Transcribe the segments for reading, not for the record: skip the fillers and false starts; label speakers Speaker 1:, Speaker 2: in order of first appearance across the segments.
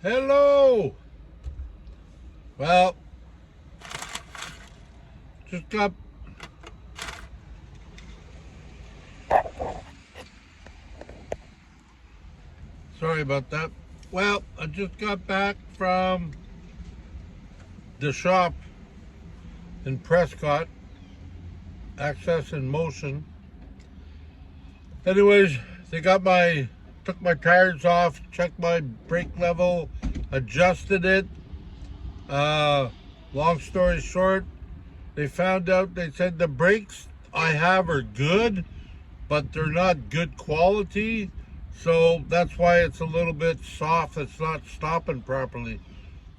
Speaker 1: Hello. Well, just got sorry about that. Well, I just got back from the shop in Prescott, Access in Motion. Anyways, they took my tires off, checked my brake level, adjusted it. Long story short, they said the brakes I have are good, but they're not good quality. So that's why it's a little bit soft. It's not stopping properly.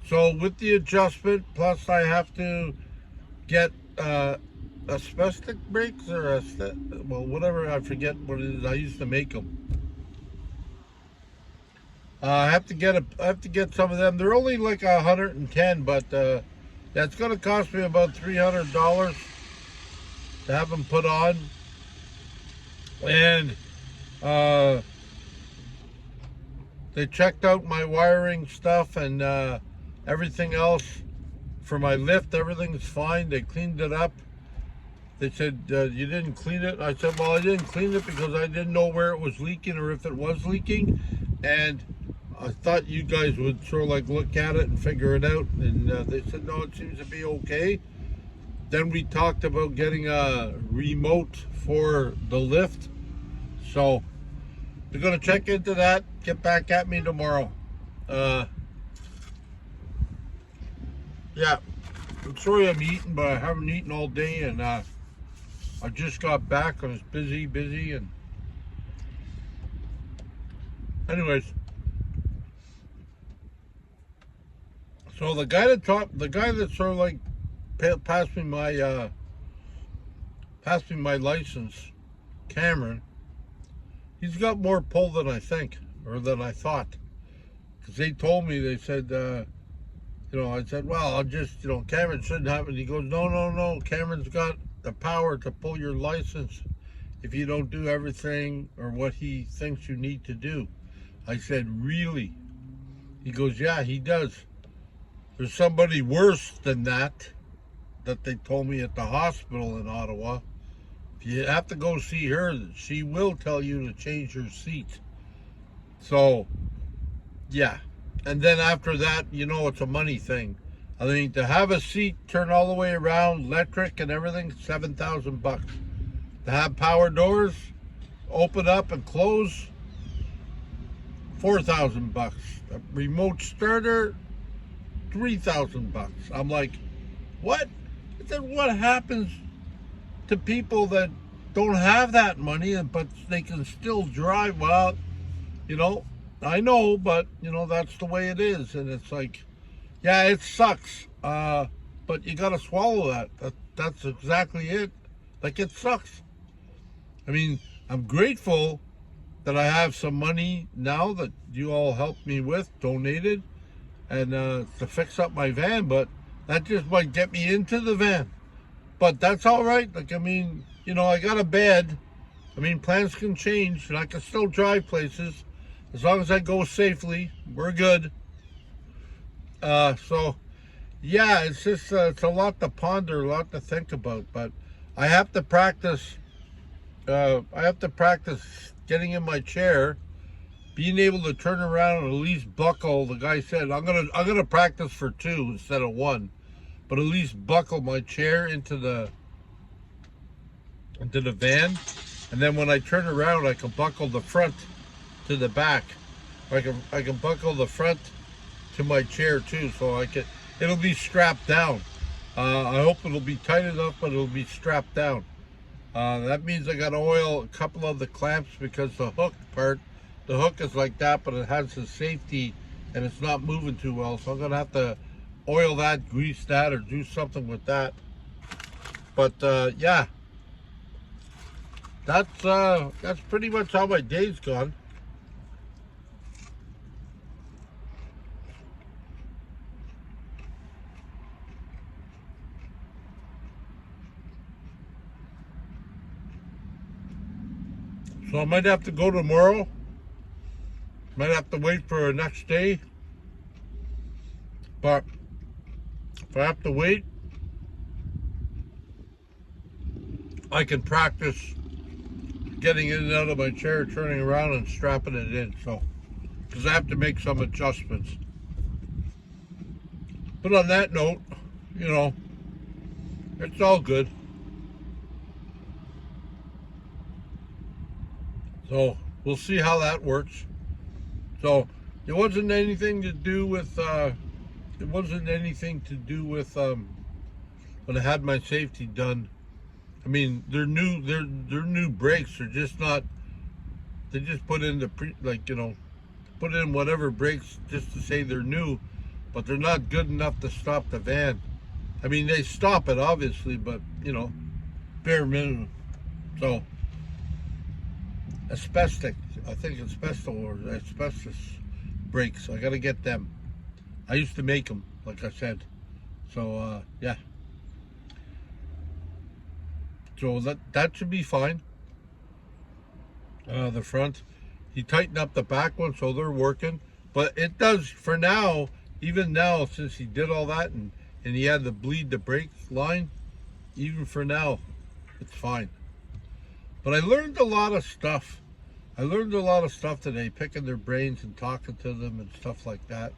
Speaker 1: So with the adjustment, plus I have to get asbestos brakes or whatever, I forget what it is. I used to make them. I have to get some of them. They're only like 110, but that's going to cost me about $300 to have them put on. And they checked out my wiring stuff and everything else for my lift. Everything's fine. They cleaned it up. They said, you didn't clean it? I said, well, I didn't clean it because I didn't know where it was leaking or if it was leaking. And I thought you guys would sort of like look at it and figure it out. And they said, no, it seems to be okay. Then we talked about getting a remote for the lift. So they're going to check into that, get back at me tomorrow. Yeah, I'm sorry I'm eating, but I haven't eaten all day, and I just got back. I was busy, and anyways. So the guy that sort of like passed me my license, Cameron. He's got more pull than I think, or than I thought. Because they told me, they said, I said, well, I'll just, Cameron shouldn't have it. He goes, no. Cameron's got the power to pull your license if you don't do everything or what he thinks you need to do. I said, really? He goes, yeah, he does. There's somebody worse than that they told me at the hospital in Ottawa. If you have to go see her, she will tell you to change your seat. So, yeah. And then after that, it's a money thing. I mean, to have a seat turn all the way around, electric and everything, $7,000. To have power doors, open up and close, $4,000. A remote starter, $3,000. I'm like, what? I said, what happens to people that don't have that money, but they can still drive? Well, I know, but that's the way it is. And it's like, yeah, it sucks, but you got to swallow that. That's exactly it. Like, it sucks. I mean, I'm grateful that I have some money now that you all helped me with, donated, and to fix up my van, but that just might get me into the van. But that's all right. Like, I mean, I got a bed. I mean, plans can change, and I can still drive places. As long as I go safely, we're good. So, yeah, it's just, it's a lot to ponder, a lot to think about. But I have to practice, getting in my chair, being able to turn around and at least buckle. The guy said, I'm gonna practice for 2 instead of 1. But at least buckle my chair into the van, and then when I turn around, I can buckle the front to the back. I can buckle the front to my chair too, so it'll be strapped down. I hope it'll be tight enough, but it'll be strapped down. That means I got to oil a couple of the clamps because the hook is like that, but it has the safety and it's not moving too well. So I'm gonna have to oil that, grease that, or do something with that. But yeah, that's pretty much how my day's gone. So I might have to go tomorrow. Might have to wait for the next day. But if I have to wait, I can practice getting in and out of my chair, turning around and strapping it in. So, because I have to make some adjustments. But on that note, you know, it's all good. So we'll see how that works. So it wasn't anything to do with when I had my safety done. I mean, they're new brakes. They're just not. They just put in put in whatever brakes just to say they're new, but they're not good enough to stop the van. I mean, they stop it obviously, but bare minimum. So asbestos, I think asbestos brakes. I gotta get them. I used to make them, like I said. So yeah. So that should be fine. The front, he tightened up the back one, so they're working. But it does for now. Even now, since he did all that and he had to bleed the brake line, even for now, it's fine. But I learned a lot of stuff. I learned a lot of stuff today, picking their brains and talking to them and stuff like that.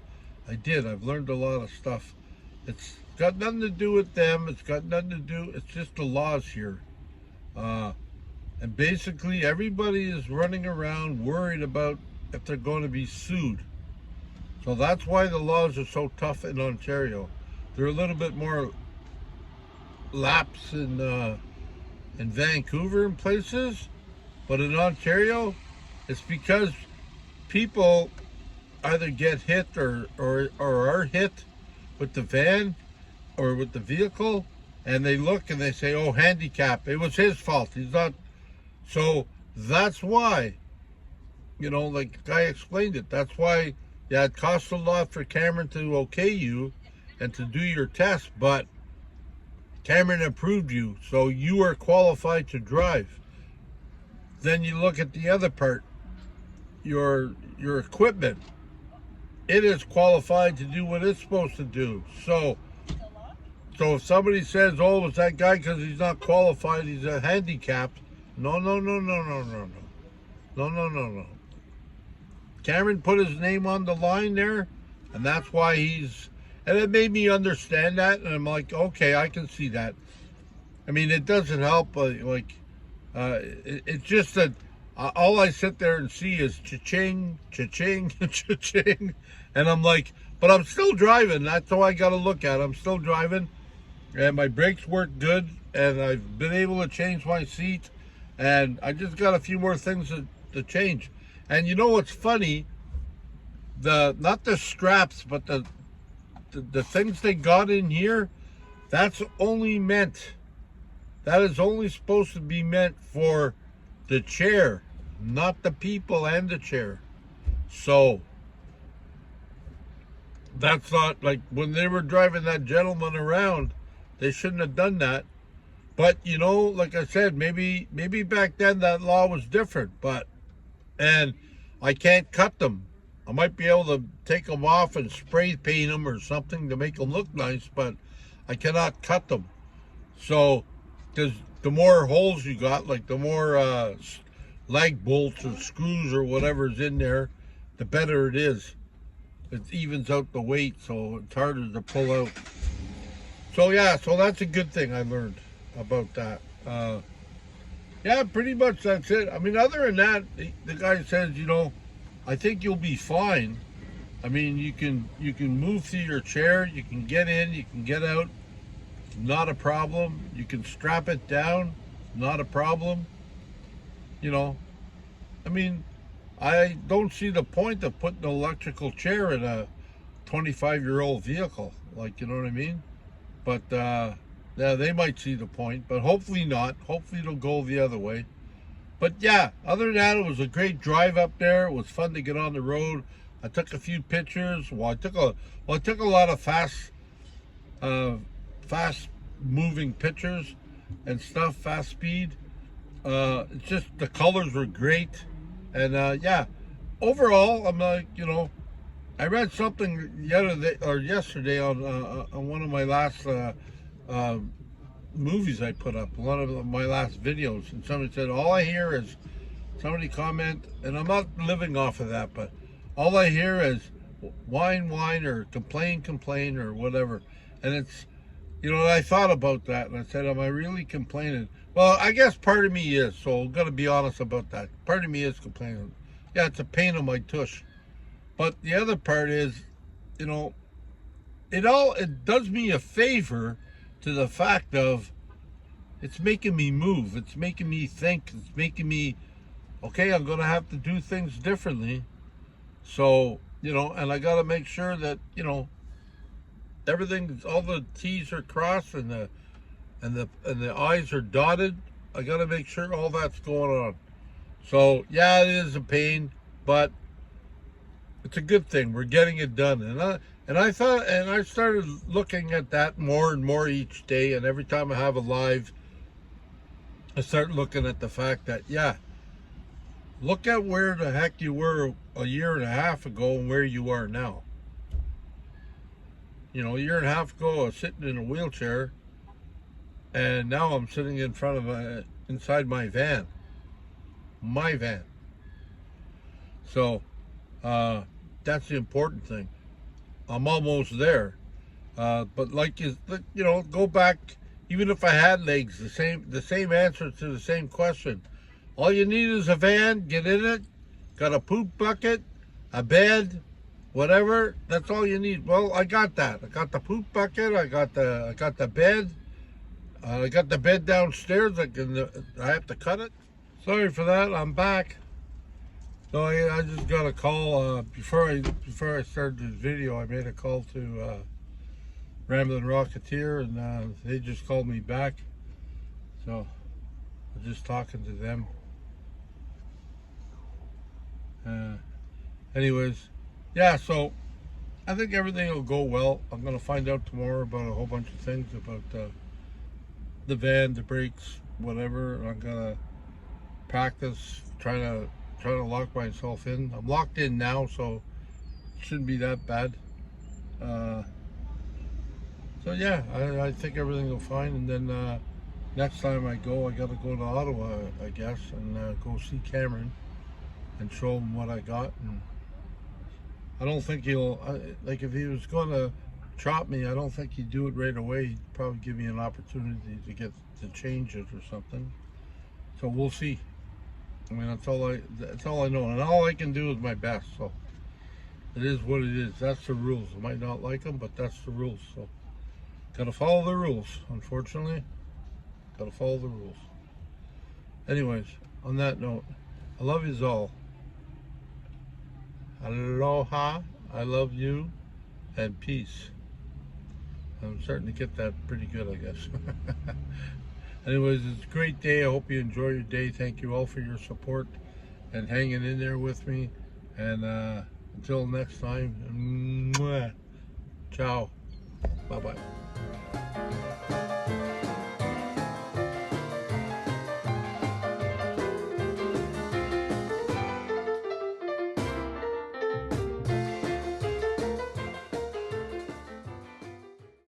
Speaker 1: I've learned a lot of stuff. It's got nothing to do with them. It's got nothing to do, it's just the laws here. And basically everybody is running around worried about if they're going to be sued. So that's why the laws are so tough in Ontario. They're a little bit more lax in Vancouver and places, but in Ontario, it's because people either get hit or are hit with the van or with the vehicle, and they look and they say, oh, handicap, it was his fault, he's not. So that's why, like the guy explained it, that's why, yeah, it costs a lot for Cameron to okay you and to do your test, but Cameron approved you, so you are qualified to drive. Then you look at the other part, your equipment. It is qualified to do what it's supposed to do. So if somebody says, oh, it's that guy because he's not qualified, he's a handicapped. No. Cameron put his name on the line there, and that's why and it made me understand that, and I'm like, okay, I can see that. I mean, it doesn't help, it's just that all I sit there and see is cha-ching, cha-ching, cha-ching, and I'm like, but I'm still driving. That's all I got to look at. I'm still driving, and my brakes work good, and I've been able to change my seat, and I just got a few more things to change. And you know what's funny? Not the straps, but the things they got in here, that is only supposed to be meant for the chair, not the people and the chair. So that's not like when they were driving that gentleman around, they shouldn't have done that. But like I said, maybe back then that law was different, and I can't cut them. I might be able to take them off and spray paint them or something to make them look nice, but I cannot cut them. So, because the more holes you got, like the more lag bolts or screws or whatever's in there, the better it is. It evens out the weight, so it's harder to pull out. So yeah, so that's a good thing I learned about that. Yeah, pretty much that's it. I mean, other than that, the guy says, I think you'll be fine. I mean, you can move through your chair, you can get in, you can get out, not a problem. You can strap it down, not a problem. I mean, I don't see the point of putting an electrical chair in a 25-year-old vehicle. Like, you know what I mean? But yeah, they might see the point, but hopefully not. Hopefully it'll go the other way. But yeah, other than that, it was a great drive up there. It was fun to get on the road. I took a few pictures. I took a lot of fast moving pictures and stuff, fast speed. It's just the colors were great, and yeah, overall, I'm like, I read something the other day or yesterday on one of my last uh, movies I put up, one of my last videos, and somebody said all I hear is somebody comment, and I'm not living off of that, but all I hear is whine, whine, or complain, complain, or whatever. And it's, I thought about that, and I said, am I really complaining? Well, I guess part of me is, so I'm gonna be honest about that. Part of me is complaining. Yeah, it's a pain in my tush. But the other part is, you know, it does me a favor to the fact of it's making me move. It's making me think. It's making me, okay, I'm going to have to do things differently. So, and I got to make sure that, everything, all the T's are crossed and the I's are dotted. I got to make sure all that's going on. So, yeah, it is a pain, but it's a good thing. We're getting it done. And I started looking at that more and more each day. And every time I have a live, I start looking at the fact that, yeah, look at where the heck you were a year and a half ago and where you are now. A year and a half ago, I was sitting in a wheelchair, and now I'm sitting in front of inside my van. My van. So, that's the important thing. I'm almost there. But go back. Even if I had legs, the same answer to the same question. All you need is a van. Get in it. Got a poop bucket, a bed, whatever. That's all you need. Well, I got that. I got the poop bucket. I got the bed. I got the bed downstairs. I have to cut it. Sorry for that. I'm back. So I just got a call before I started this video. I made a call to Ramblin' Rocketeer, and they just called me back. So I'm just talking to them. Anyways, yeah. So I think everything will go well. I'm gonna find out tomorrow about a whole bunch of things about the van, the brakes, whatever. I'm gonna practice trying to lock myself in. I'm locked in now, so it shouldn't be that bad. So yeah, I think everything will fine. And then next time I gotta go to Ottawa, I guess, and go see Cameron and show him what I got. And I don't think like if he was going to chop me, I don't think he'd do it right away. He'd probably give me an opportunity to change it or something. So we'll see. I mean, that's all I know, and all I can do is my best. So it is what it is. That's the rules. I might not like them, but that's the rules. So gotta follow the rules. Unfortunately, gotta follow the rules. Anyways, on that note, I love yous all. Aloha. I love you, and peace. I'm starting to get that pretty good, I guess. Anyways, it's a great day. I hope you enjoy your day. Thank you all for your support and hanging in there with me. And until next time, mwah, ciao. Bye-bye.